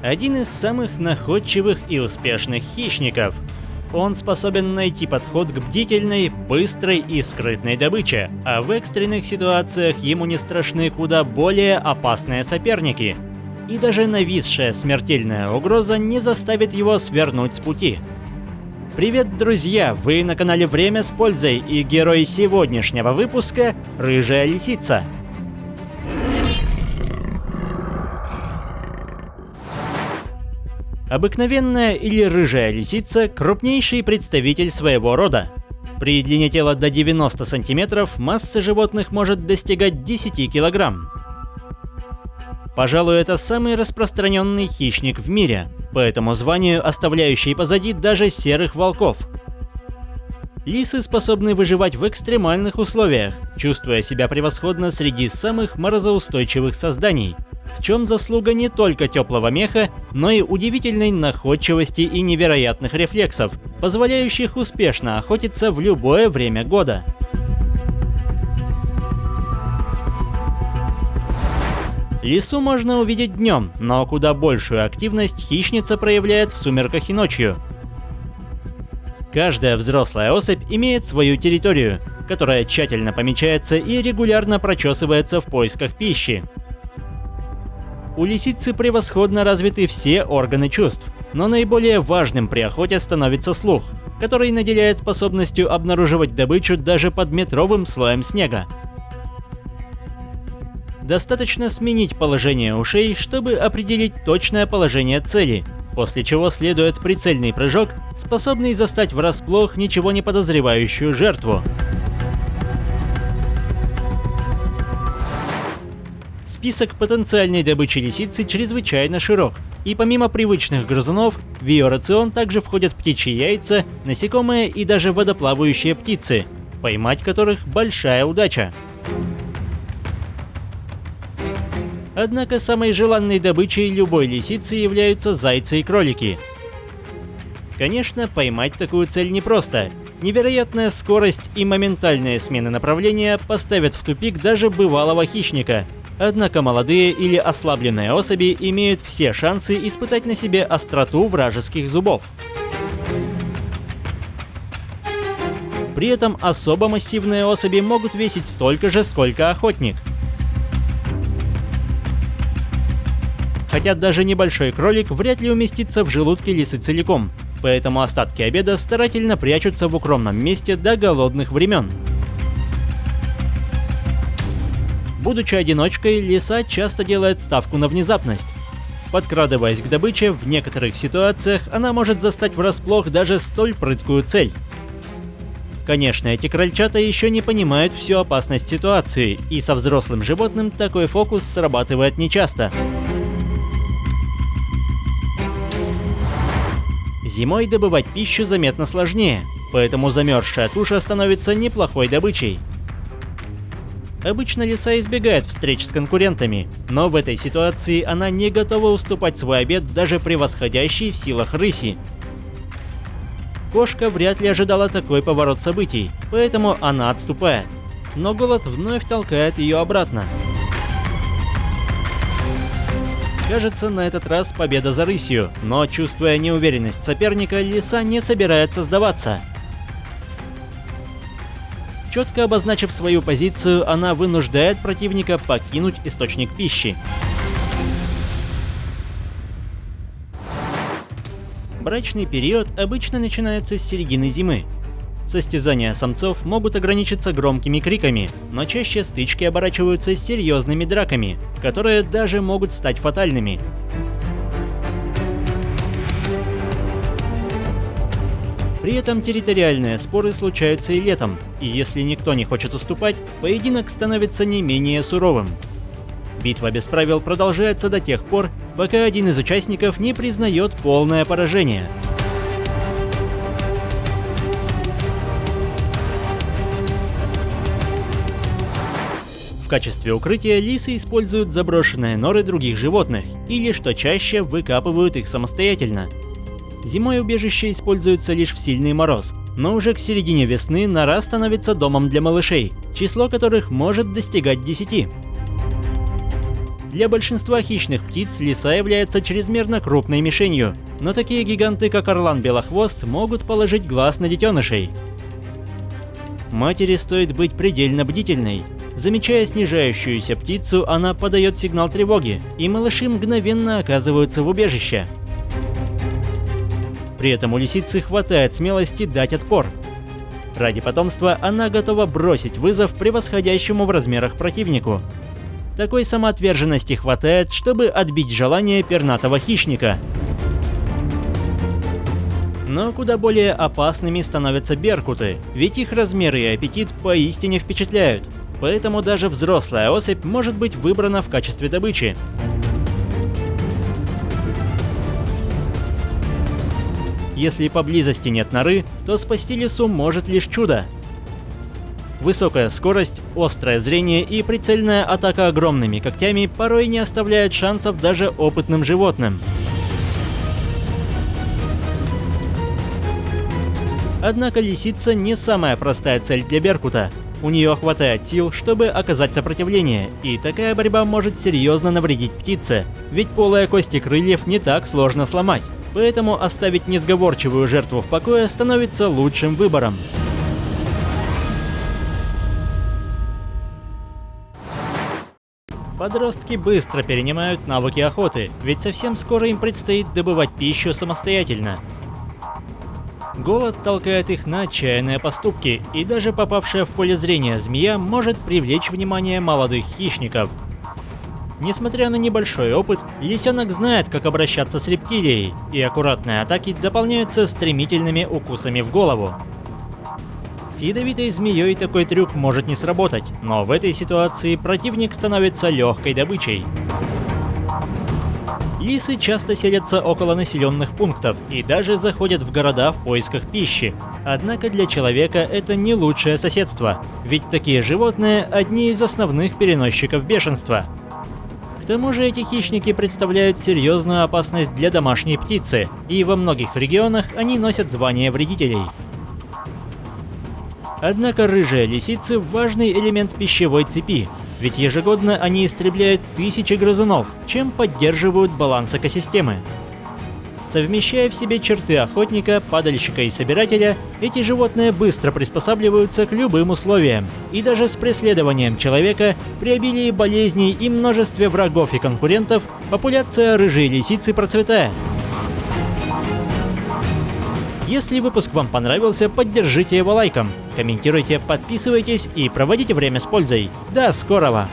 один из самых находчивых и успешных хищников. Он способен найти подход к бдительной, быстрой и скрытной добыче, а в экстренных ситуациях ему не страшны куда более опасные соперники. И даже нависшая смертельная угроза не заставит его свернуть с пути. Привет, друзья! Вы на канале Время с пользой, и герой сегодняшнего выпуска – Рыжая лисица. Обыкновенная или рыжая лисица – крупнейший представитель своего рода. При длине тела до 90 см масса животных может достигать 10 кг. Пожалуй, это самый распространенный хищник в мире, по этому званию оставляющий позади даже серых волков. Лисы способны выживать в экстремальных условиях, чувствуя себя превосходно среди самых морозоустойчивых созданий, в чем заслуга не только теплого меха, но и удивительной находчивости и невероятных рефлексов, позволяющих успешно охотиться в любое время года. Лису можно увидеть днем, но куда большую активность хищница проявляет в сумерках и ночью. Каждая взрослая особь имеет свою территорию, которая тщательно помечается и регулярно прочесывается в поисках пищи. У лисицы превосходно развиты все органы чувств, но наиболее важным при охоте становится слух, который наделяет способностью обнаруживать добычу даже под метровым слоем снега. Достаточно сменить положение ушей, чтобы определить точное положение цели, после чего следует прицельный прыжок, способный застать врасплох ничего не подозревающую жертву. Список потенциальной добычи лисицы чрезвычайно широк, и помимо привычных грызунов, в ее рацион также входят птичьи яйца, насекомые и даже водоплавающие птицы, поймать которых большая удача. Однако самой желанной добычей любой лисицы являются зайцы и кролики. Конечно, поймать такую цель непросто. Невероятная скорость и моментальная смена направления поставят в тупик даже бывалого хищника. Однако молодые или ослабленные особи имеют все шансы испытать на себе остроту вражеских зубов. При этом особо массивные особи могут весить столько же, сколько охотник. Хотя даже небольшой кролик вряд ли уместится в желудке лисы целиком, поэтому остатки обеда старательно прячутся в укромном месте до голодных времен. Будучи одиночкой, лиса часто делает ставку на внезапность. Подкрадываясь к добыче, в некоторых ситуациях она может застать врасплох даже столь прыткую цель. Конечно, эти крольчата еще не понимают всю опасность ситуации, и со взрослым животным такой фокус срабатывает нечасто. Зимой добывать пищу заметно сложнее, поэтому замерзшая туша становится неплохой добычей. Обычно лиса избегает встреч с конкурентами, но в этой ситуации она не готова уступать свой обед даже превосходящей в силах рыси. Кошка вряд ли ожидала такой поворот событий, поэтому она отступает, но голод вновь толкает ее обратно. Кажется, на этот раз победа за рысью, но, чувствуя неуверенность соперника, лиса не собирается сдаваться. Четко обозначив свою позицию, она вынуждает противника покинуть источник пищи. Брачный период обычно начинается с середины зимы. Состязания самцов могут ограничиться громкими криками, но чаще стычки оборачиваются серьезными драками, которые даже могут стать фатальными. При этом территориальные споры случаются и летом, и если никто не хочет уступать, поединок становится не менее суровым. Битва без правил продолжается до тех пор, пока один из участников не признает полное поражение. В качестве укрытия лисы используют заброшенные норы других животных, или, что чаще, выкапывают их самостоятельно. Зимой убежище используется лишь в сильный мороз, но уже к середине весны нора становится домом для малышей, число которых может достигать 10. Для большинства хищных птиц лиса является чрезмерно крупной мишенью, но такие гиганты, как орлан-белохвост, могут положить глаз на детенышей. Матери стоит быть предельно бдительной. Замечая снижающуюся птицу, она подает сигнал тревоги, и малыши мгновенно оказываются в убежище. При этом у лисицы хватает смелости дать отпор. Ради потомства она готова бросить вызов превосходящему в размерах противнику. Такой самоотверженности хватает, чтобы отбить желание пернатого хищника. Но куда более опасными становятся беркуты, ведь их размеры и аппетит поистине впечатляют. Поэтому даже взрослая особь может быть выбрана в качестве добычи. Если поблизости нет норы, то спасти лису может лишь чудо. Высокая скорость, острое зрение и прицельная атака огромными когтями порой не оставляют шансов даже опытным животным. Однако лисица не самая простая цель для беркута. У нее хватает сил, чтобы оказать сопротивление, и такая борьба может серьезно навредить птице, ведь полые кости крыльев не так сложно сломать. Поэтому оставить несговорчивую жертву в покое становится лучшим выбором. Подростки быстро перенимают навыки охоты, ведь совсем скоро им предстоит добывать пищу самостоятельно. Голод толкает их на отчаянные поступки, и даже попавшая в поле зрения змея может привлечь внимание молодых хищников. Несмотря на небольшой опыт, лисенок знает, как обращаться с рептилией, и аккуратные атаки дополняются стремительными укусами в голову. С ядовитой змеей такой трюк может не сработать, но в этой ситуации противник становится легкой добычей. Лисы часто селятся около населенных пунктов и даже заходят в города в поисках пищи. Однако для человека это не лучшее соседство, ведь такие животные – одни из основных переносчиков бешенства. К тому же эти хищники представляют серьезную опасность для домашней птицы, и во многих регионах они носят звание вредителей. Однако рыжие лисицы – важный элемент пищевой цепи, ведь ежегодно они истребляют тысячи грызунов, чем поддерживают баланс экосистемы. Совмещая в себе черты охотника, падальщика и собирателя, эти животные быстро приспосабливаются к любым условиям. И даже с преследованием человека, при обилии болезней и множестве врагов и конкурентов, популяция рыжей лисицы процветает. Если выпуск вам понравился, поддержите его лайком, комментируйте, подписывайтесь и проводите время с пользой. До скорого!